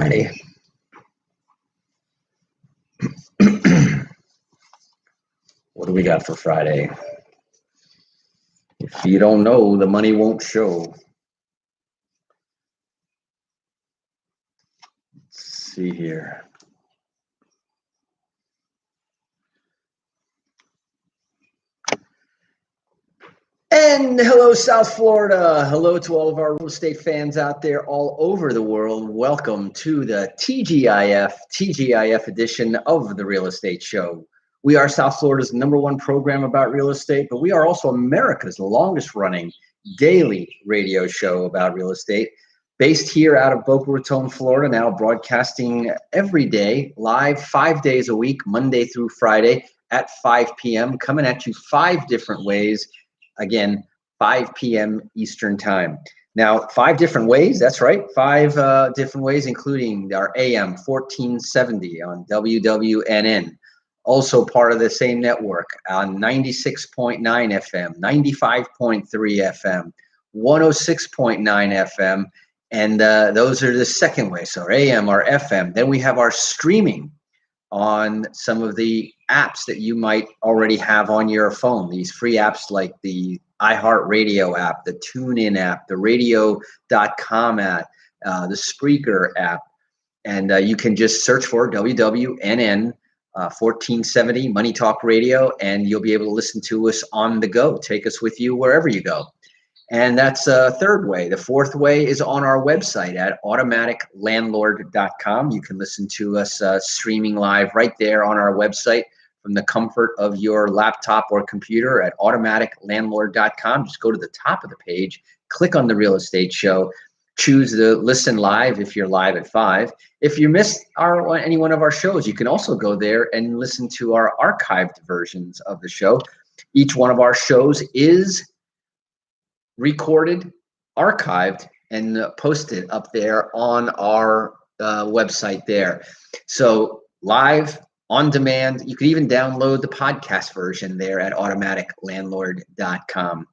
Friday. What do we got for Friday? If you don't know, the money won't show. Let's see here. And hello, South Florida. Hello to all of our real estate fans out there all over the world. Welcome to the TGIF edition of the Real Estate Show. We are South Florida's #1 program about real estate, but we are also America's longest running daily radio show about real estate, based here out of Boca Raton, Florida, now broadcasting every day, live 5 days a week, Monday through Friday at 5 p.m., coming at you 5 different ways. Again, 5 p.m. Eastern time. Now, 5 different ways, that's right, 5 different ways, including our AM 1470 on WWNN, also part of the same network on 96.9 FM, 95.3 FM, 106.9 FM, and those are the second way, so our AM, our FM. Then we have our streaming on some of the apps that you might already have on your phone. These free apps like the iHeartRadio app, the TuneIn app, the radio.com app, the Spreaker app. And you can just search for WWNN 1470 Money Talk Radio, and you'll be able to listen to us on the go. Take us with you wherever you go. And that's a third way. The fourth way is on our website at automaticlandlord.com. You can listen to us streaming live right there on our website from the comfort of your laptop or computer at automaticlandlord.com. Just go to the top of the page, click on the Real Estate Show, choose the listen live if you're live at 5. If you missed any one of our shows, you can also go there and listen to our archived versions of the show. Each one of our shows is recorded, archived, and posted up there on our website there. So live, on demand. You can even download the podcast version there at automaticlandlord.com.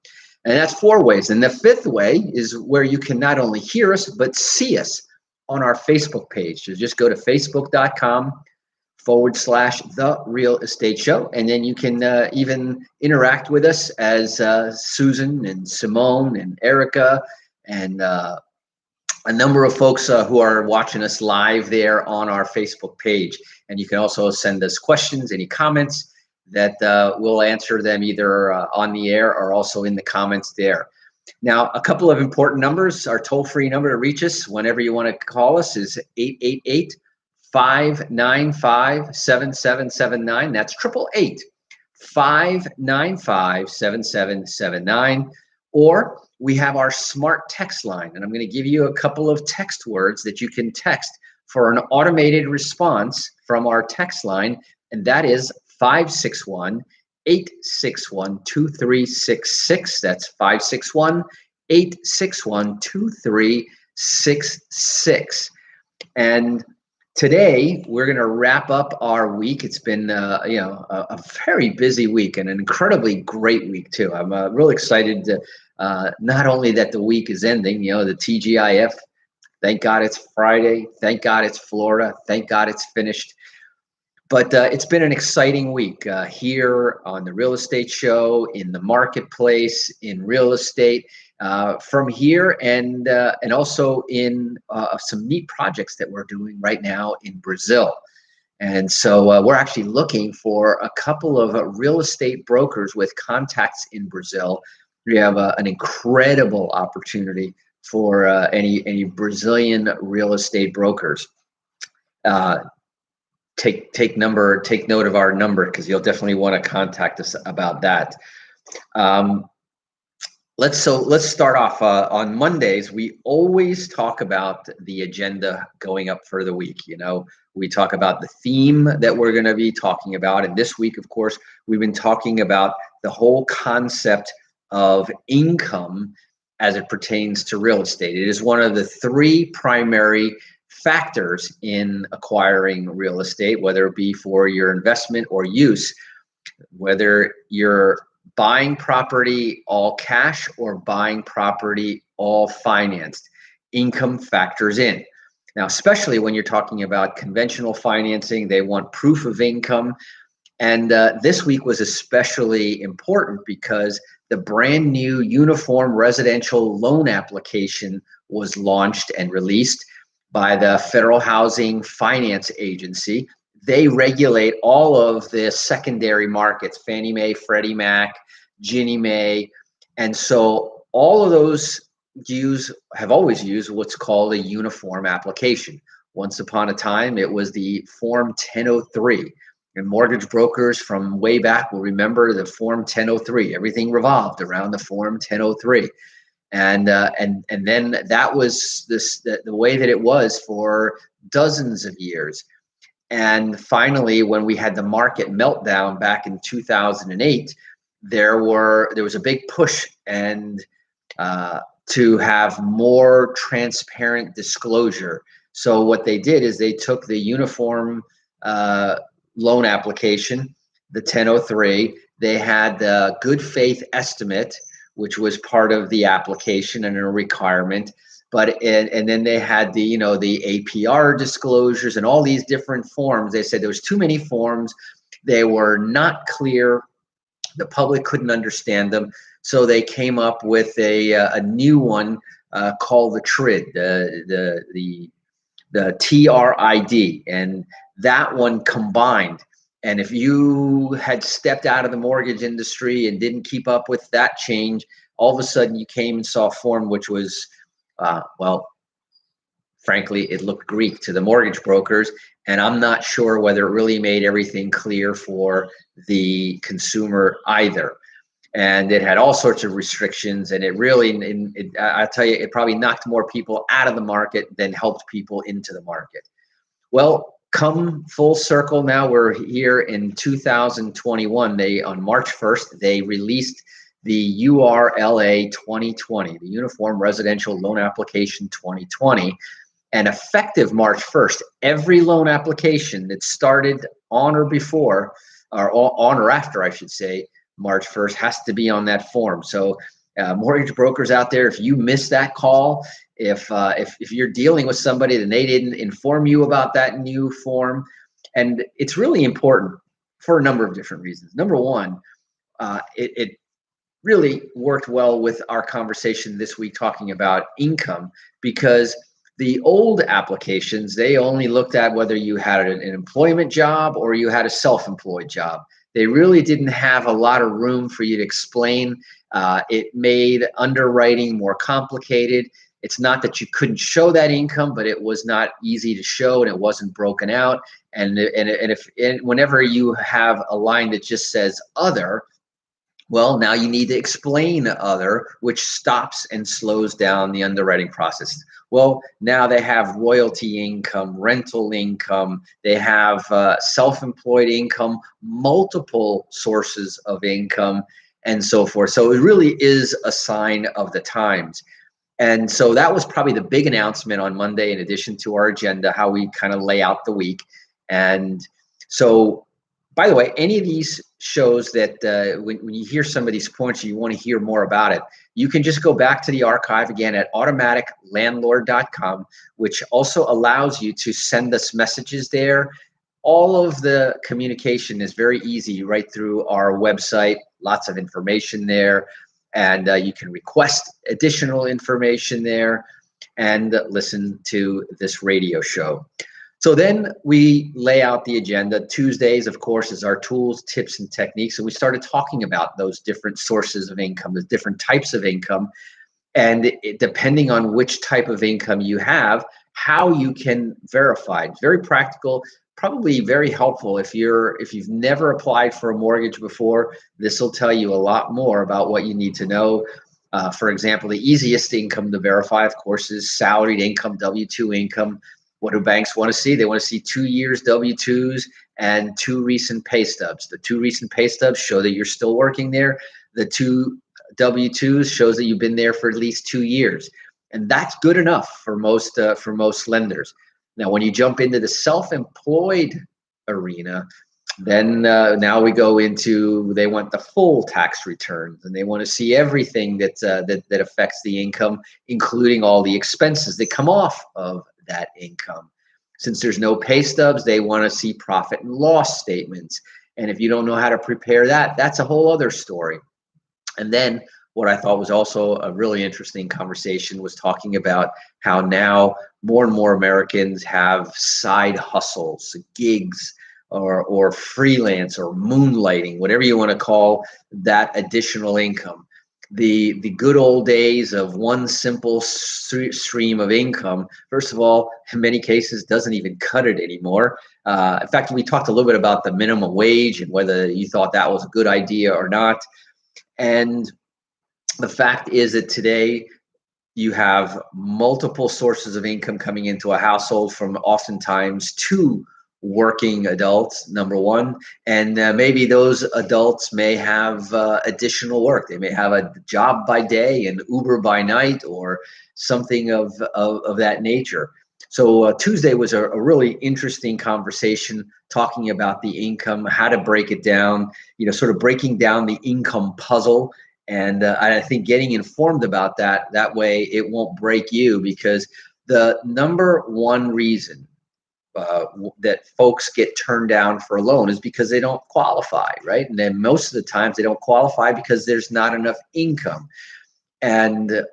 And that's 4 ways. And the 5th way is where you can not only hear us, but see us on our Facebook page. So just go to facebook.com/The Real Estate Show. And then you can even interact with us as Susan and Simone and Erica and a number of folks who are watching us live there on our Facebook page. And you can also send us questions, any comments that we'll answer them either on the air or also in the comments there. Now, a couple of important numbers. Our toll-free number to reach us whenever you want to call us is 888-595-7779. That's 888-595-7779. Or we have our smart text line, and I'm going to give you a couple of text words that you can text for an automated response from our text line, and that is 561-861-2366. That's 561-861-2366. And today we're going to wrap up our week. It's been a very busy week and an incredibly great week too. I'm really excited to not only that the week is ending, the TGIF. Thank God it's Friday. Thank God it's Florida. Thank God it's finished. But it's been an exciting week here on the Real Estate Show, in the marketplace, in real estate, from here, and also in some neat projects that we're doing right now in Brazil. And so we're actually looking for a couple of real estate brokers with contacts in Brazil. We have an incredible opportunity for any Brazilian real estate brokers. Take note of our number, because you'll definitely want to contact us about that. Let's start off on Mondays. We always talk about the agenda going up for the week. We talk about the theme that we're going to be talking about, and this week, of course, we've been talking about the whole concept of income as it pertains to real estate. It is one of the 3 primary factors in acquiring real estate, whether it be for your investment or use, whether you're buying property all cash or buying property all financed. Income factors in. Now, especially when you're talking about conventional financing, they want proof of income. And this week was especially important because the brand new Uniform Residential Loan Application was launched and released by the Federal Housing Finance Agency. They regulate all of the secondary markets, Fannie Mae, Freddie Mac, Ginnie Mae. And so all of those have always used what's called a uniform application. Once upon a time, it was the Form 1003. And mortgage brokers from way back will remember the Form 1003. Everything revolved around the Form 1003. And then that was the way that it was for dozens of years. And finally, when we had the market meltdown back in 2008, there was a big push and to have more transparent disclosure. So what they did is they took the uniform loan application, the 1003. They had the good faith estimate, which was part of the application and a requirement. And then they had the APR disclosures and all these different forms. They said there was too many forms. They were not clear. The public couldn't understand them. So they came up with a new one called the TRID, the TRID, and that one combined. And if you had stepped out of the mortgage industry and didn't keep up with that change, all of a sudden you came and saw a form which was, frankly, it looked Greek to the mortgage brokers. And I'm not sure whether it really made everything clear for the consumer either. And it had all sorts of restrictions, and I tell you, it probably knocked more people out of the market than helped people into the market. Well, come full circle now, we're here in 2021. On March 1st, they released the URLA 2020, the Uniform Residential Loan Application 2020. And effective March 1st, every loan application that started on or before, or on or after, I should say, March 1st has to be on that form. So mortgage brokers out there, if you miss that call, if you're dealing with somebody and they didn't inform you about that new form, and it's really important for a number of different reasons. Number one, it really worked well with our conversation this week talking about income, because the old applications, they only looked at whether you had an employment job or you had a self-employed job. They really didn't have a lot of room for you to explain. It made underwriting more complicated. It's not that you couldn't show that income, but it was not easy to show, and it wasn't broken out. And whenever you have a line that just says other, well, now you need to explain other, which stops and slows down the underwriting process. Well, now they have royalty income, rental income, they have self-employed income, multiple sources of income, and so forth. So it really is a sign of the times. And so that was probably the big announcement on Monday, in addition to our agenda, how we kind of lay out the week. And so, by the way, any of these shows that when you hear some of these points, you want to hear more about it, you can just go back to the archive again at automaticlandlord.com, which also allows you to send us messages there. All of the communication is very easy right through our website, lots of information there. And you can request additional information there and listen to this radio show. So then we lay out the agenda. Tuesdays, of course, is our tools, tips, and techniques. And we started talking about those different sources of income, the different types of income, and depending on which type of income you have, how you can verify. It's very practical, probably very helpful if you've never applied for a mortgage before. This will tell you a lot more about what you need to know. For example, the easiest income to verify, of course, is salaried income, W-2 income. What do banks want to see? They want to see 2 years W-2s and 2 recent pay stubs. The 2 recent pay stubs show that you're still working there. The 2 W-2s shows that you've been there for at least 2 years. And that's good enough for most lenders. Now, when you jump into the self-employed arena, then now we go into, they want the full tax returns, and they want to see everything that affects the income, including all the expenses that come off of that income. Since there's no pay stubs, they want to see profit and loss statements. And if you don't know how to prepare that, that's a whole other story. And then what I thought was also a really interesting conversation was talking about how now more and more Americans have side hustles, gigs, or freelance or moonlighting, whatever you want to call that additional income. The good old days of one simple stream of income, first of all, in many cases doesn't even cut it anymore. In fact, we talked a little bit about the minimum wage and whether you thought that was a good idea or not. And the fact is that today you have multiple sources of income coming into a household from oftentimes two working adults, number one, and maybe those adults may have additional work. They may have a job by day and Uber by night or something of that nature. So Tuesday was a really interesting conversation talking about the income, how to break it down, sort of breaking down the income puzzle. And I think getting informed about that way it won't break you, because the number one reason that folks get turned down for a loan is because they don't qualify, right? And then most of the times they don't qualify because there's not enough income,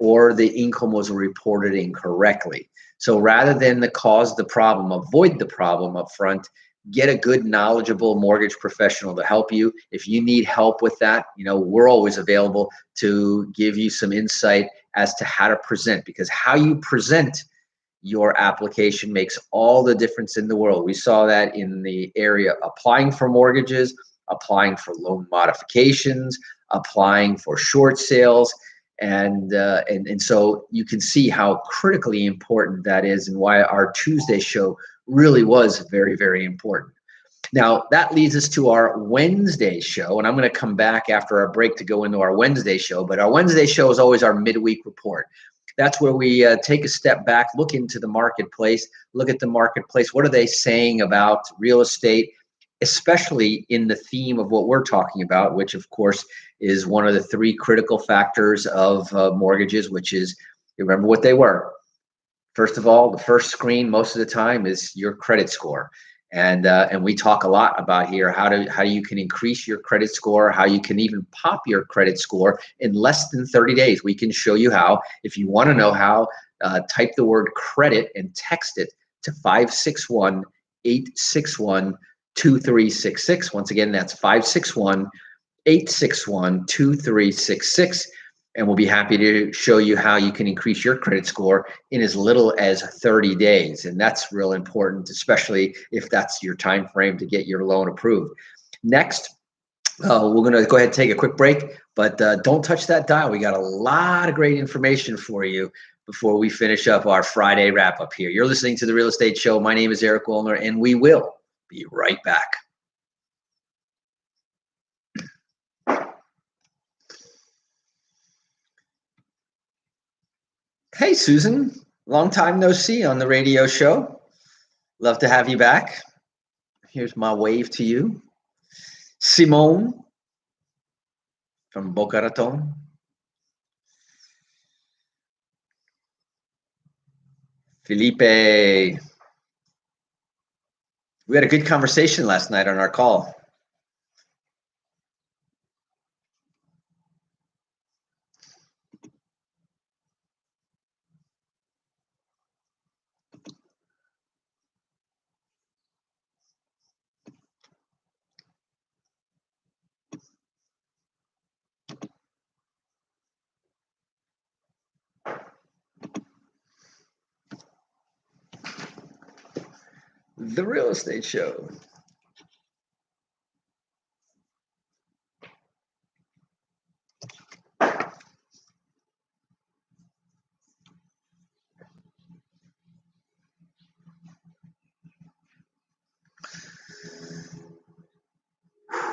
or the income was reported incorrectly. So rather than cause the problem, avoid the problem up front, get a good, knowledgeable mortgage professional to help you. If you need help with that, we're always available to give you some insight as to how to present, because how you present your application makes all the difference in the world. We saw that in the area applying for mortgages, applying for loan modifications, applying for short sales. And so you can see how critically important that is, and why our Tuesday show really was very, very important. Now, that leads us to our Wednesday show, and I'm going to come back after our break to go into our Wednesday show. But our Wednesday show is always our midweek report. That's where we take a step back, look into the marketplace, look at the marketplace. What are they saying about real estate, especially in the theme of what we're talking about, which, of course, is one of the three critical factors of mortgages, which is, you remember what they were. First of all, the first screen most of the time is your credit score. And we talk a lot about here how you can increase your credit score, how you can even pop your credit score in less than 30 days. We can show you how. If you want to know how, type the word credit and text it to 561-861-2366. Once again, that's 561-861-2366. And we'll be happy to show you how you can increase your credit score in as little as 30 days. And that's real important, especially if that's your time frame to get your loan approved. Next, we're going to go ahead and take a quick break, but don't touch that dial. We got a lot of great information for you before we finish up our Friday wrap up here. You're listening to The Real Estate Show. My name is Eric Willner, and we will be right back. Hey, Susan, long time no see on the radio show. Love to have you back. Here's my wave to you. Simone from Boca Raton. Felipe. We had a good conversation last night on our call. The Real Estate Show.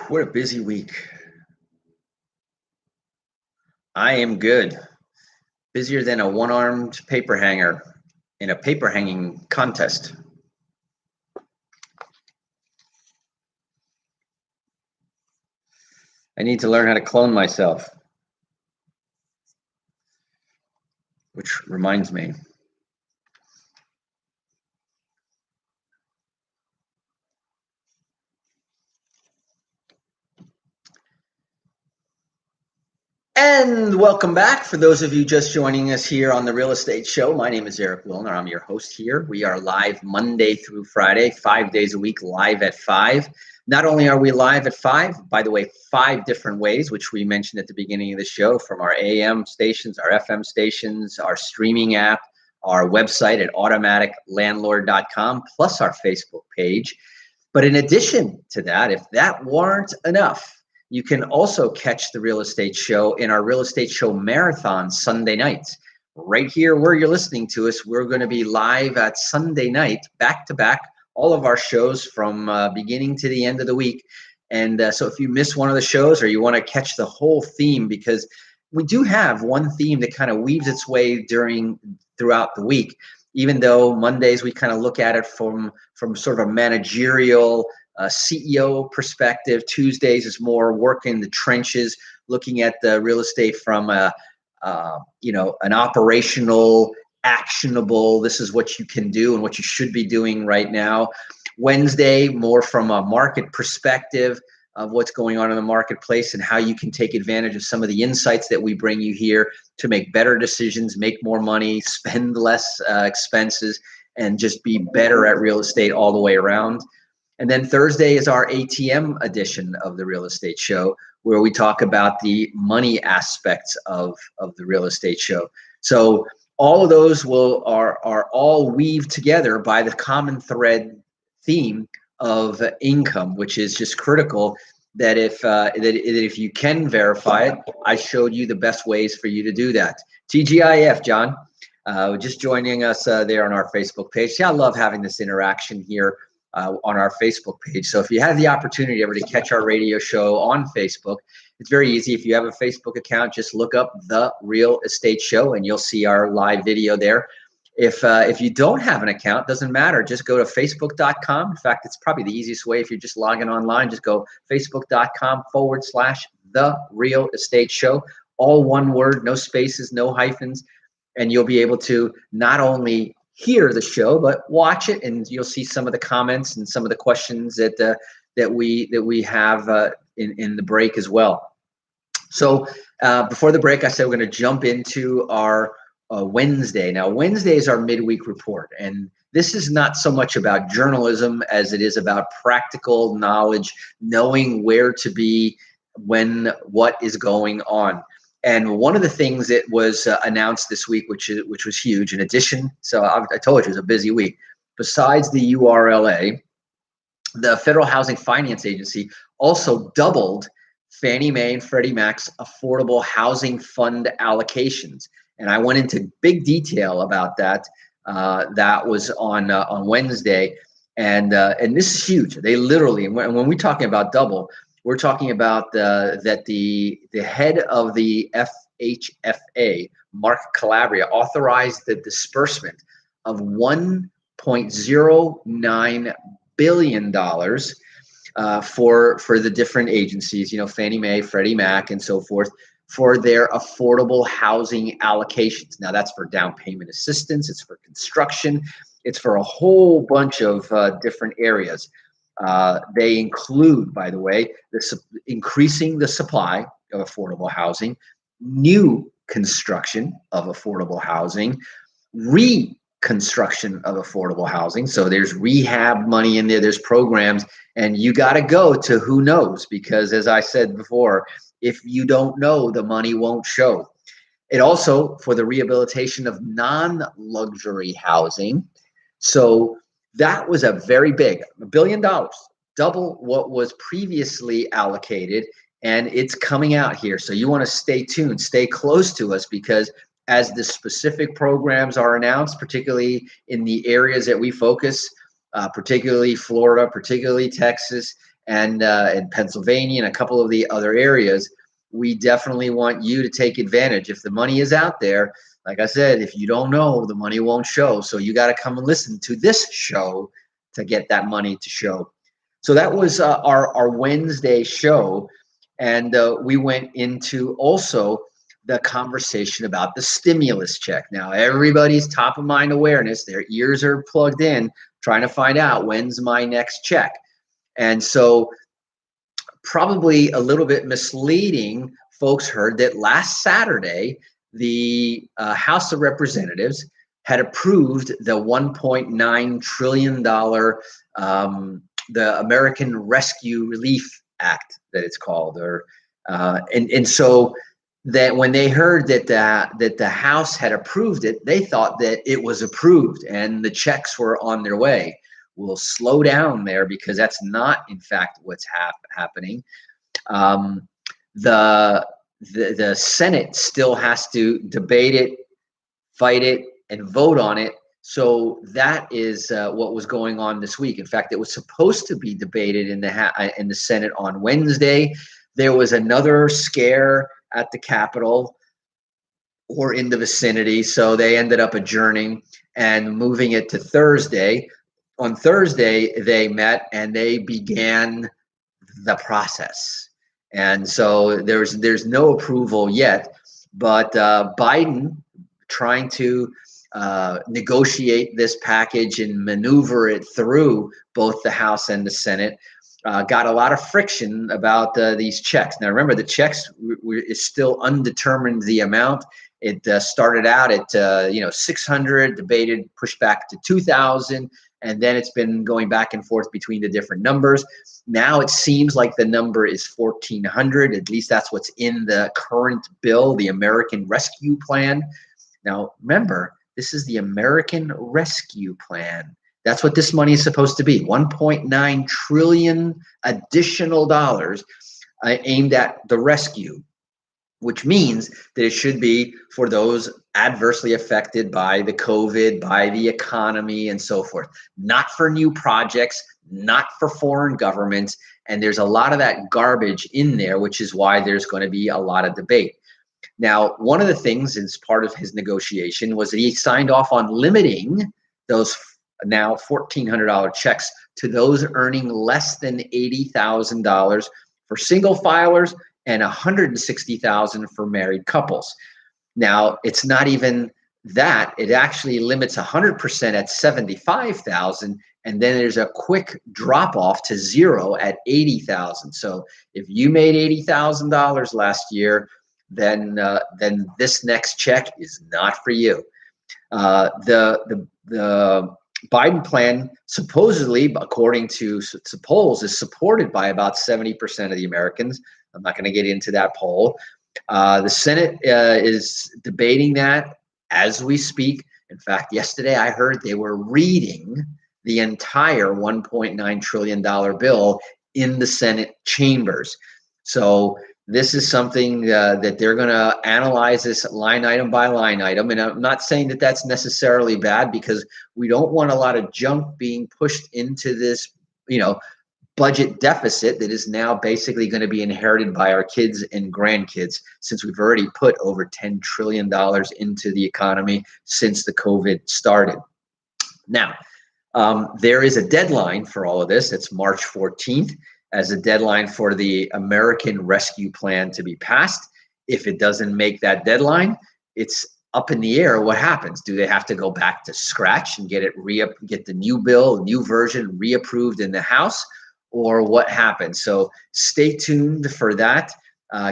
What a busy week. I am good. Busier than a one-armed paper hanger in a paper hanging contest. I need to learn how to clone myself. Which reminds me, And welcome back. For those of you just joining us here on the Real Estate Show, my name is Eric Willner. I'm your host here. We are live Monday through Friday, 5 days a week, live at 5. Not only are we live at 5, by the way, 5 different ways, which we mentioned at the beginning of the show, from our AM stations, our FM stations, our streaming app, our website at automaticlandlord.com, plus our Facebook page. But in addition to that, if that weren't enough, you can also catch the Real Estate Show in our Real Estate Show Marathon Sunday nights. Right here where you're listening to us, we're going to be live at Sunday night, back to back, all of our shows from beginning to the end of the week. And so if you miss one of the shows or you want to catch the whole theme, because we do have one theme that kind of weaves its way throughout the week, even though Mondays we kind of look at it from sort of a managerial CEO perspective. Tuesdays is more work in the trenches, looking at the real estate from an operational, actionable, this is what you can do and what you should be doing right now. Wednesday, more from a market perspective of what's going on in the marketplace and how you can take advantage of some of the insights that we bring you here to make better decisions, make more money, spend less expenses, and just be better at real estate all the way around. And then Thursday is our ATM edition of the Real Estate Show, where we talk about the money aspects of the Real Estate Show. So all of those are all weaved together by the common thread theme of income, which is just critical. That if you can verify it, I showed you the best ways for you to do that. TGIF, John, just joining us there on our Facebook page. See, I love having this interaction here on our Facebook page. So if you have the opportunity ever to catch our radio show on Facebook, it's very easy. If you have a Facebook account, just look up The Real Estate Show and you'll see our live video there. If you don't have an account, doesn't matter. Just go to facebook.com. In fact, it's probably the easiest way. If you're just logging online, just go facebook.com/The Real Estate Show. All one word, no spaces, no hyphens. And you'll be able to not only hear the show, but watch it, and you'll see some of the comments and some of the questions that we have in the break as well. So before the break, I said we're going to jump into our Wednesday. Now, Wednesday is our midweek report, and this is not so much about journalism as it is about practical knowledge, knowing where to be when what is going on. And one of the things that was announced this week, which was huge, in addition, so I told you it was a busy week. Besides the URLA, the Federal Housing Finance Agency also doubled Fannie Mae and Freddie Mac's affordable housing fund allocations. And I went into big detail about that. That was on Wednesday, and this is huge. They literally, and when we're talking about double, we're talking about that the head of the FHFA, Mark Calabria, authorized the disbursement of $1.09 billion for the different agencies, Fannie Mae, Freddie Mac, and so forth, for their affordable housing allocations. Now, that's for down payment assistance, it's for construction, it's for a whole bunch of different areas. They include, by the way, increasing the supply of affordable housing, new construction of affordable housing, reconstruction of affordable housing. So there's rehab money in there, there's programs, and you got to go to who knows, because as I said before, if you don't know, the money won't show. It also for the rehabilitation of non-luxury housing. So that was a very big, $1 billion, double what was previously allocated, and it's coming out here. So you want to stay tuned, stay close to us, because as the specific programs are announced, particularly in the areas that we focus, particularly Florida, particularly Texas, and Pennsylvania, and a couple of the other areas, we definitely want you to take advantage. If the money is out there, like I said, if you don't know, the money won't show. So you got to come and listen to this show to get that money to show. So that was our Wednesday show. And we went into also the conversation about the stimulus check. Now, everybody's top of mind awareness, their ears are plugged in, trying to find out when's my next check. And so probably a little bit misleading folks heard that last Saturday, the House of Representatives had approved the $1.9 trillion, the American Rescue Relief Act, that it's called, or and so that when they heard that the House had approved it, they thought that it was approved and the checks were on their way. We'll slow down there because that's not, in fact, what's happening. The Senate still has to debate it, fight it, and vote on it. So that is what was going on this week. In fact, it was supposed to be debated in the Senate on Wednesday. There was another scare at the Capitol or in the vicinity, so they ended up adjourning and moving it to Thursday. On Thursday, they met and they began the process. And so there's no approval yet, but Biden trying to negotiate this package and maneuver it through both the House and the Senate. Got a lot of friction about these checks. Now, remember, the checks is still undetermined the amount. It started out at 600, debated, pushed back to 2,000, and then it's been going back and forth between the different numbers. Now it seems like the number is 1,400. At least that's what's in the current bill, the American Rescue Plan. Now, remember, this is the American Rescue Plan. That's what this money is supposed to be, $1.9 trillion additional dollars aimed at the rescue, which means that it should be for those adversely affected by the COVID, by the economy, and so forth. Not for new projects, not for foreign governments. And there's a lot of that garbage in there, which is why there's going to be a lot of debate. Now, one of the things as part of his negotiation was that he signed off on limiting those now $1,400 checks to those earning less than $80,000 for single filers and $160,000 for married couples. Now, it's not even that. It actually limits 100% at $75,000, and then there's a quick drop off to zero at $80,000. So if you made $80,000 last year, then this next check is not for you. The Biden plan, supposedly, according to polls, is supported by about 70% of the Americans. I'm not going to get into that poll. The Senate is debating that as we speak. In fact, yesterday I heard they were reading the entire $1.9 trillion bill in the Senate chambers. So this is something that they're going to analyze this line item by line item. And I'm not saying that that's necessarily bad, because we don't want a lot of junk being pushed into this, budget deficit that is now basically going to be inherited by our kids and grandkids, since we've already put over $10 trillion into the economy since the COVID started. Now, there is a deadline for all of this. It's March 14th. As a deadline for the American Rescue Plan to be passed. If it doesn't make that deadline, it's up in the air what happens. Do they have to go back to scratch and get the new bill, new version reapproved in the House, or what happens? So stay tuned for that.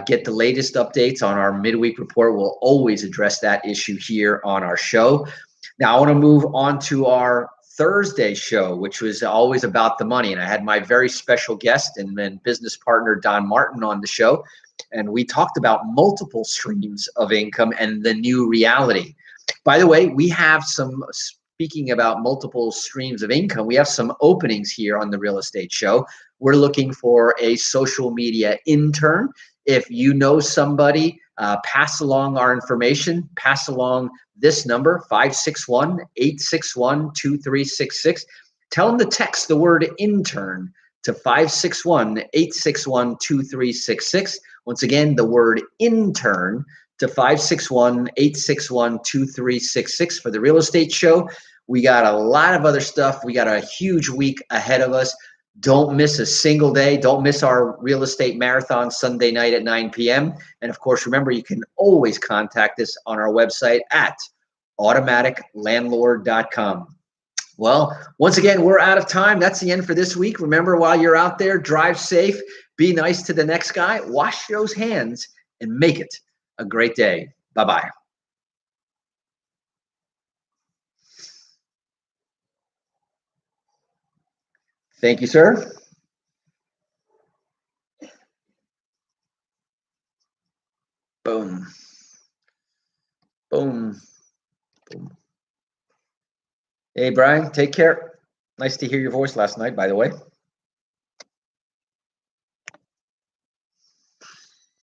Get the latest updates on our midweek report. We'll always address that issue here on our show. Now I want to move on to our Thursday show, which was always about the money. And I had my very special guest and business partner, Don Martin, on the show. And we talked about multiple streams of income and the new reality. By the way, we have speaking about multiple streams of income, we have some openings here on the Real Estate Show. We're looking for a social media intern. If you know somebody, pass along our information, pass along this number, 561-861-2366. Tell them to text the word intern to 561-861-2366. Once again, the word intern to 561-861-2366 for the Real Estate Show. We got a lot of other stuff. We got a huge week ahead of us. Don't miss a single day. Don't miss our real estate marathon Sunday night at 9 p.m. And of course, remember, you can always contact us on our website at automaticlandlord.com. Well, once again, we're out of time. That's the end for this week. Remember, while you're out there, drive safe, be nice to the next guy, wash those hands, and make it a great day. Bye-bye. Thank you, sir. Boom. Boom. Boom. Hey, Brian, take care. Nice to hear your voice last night, by the way.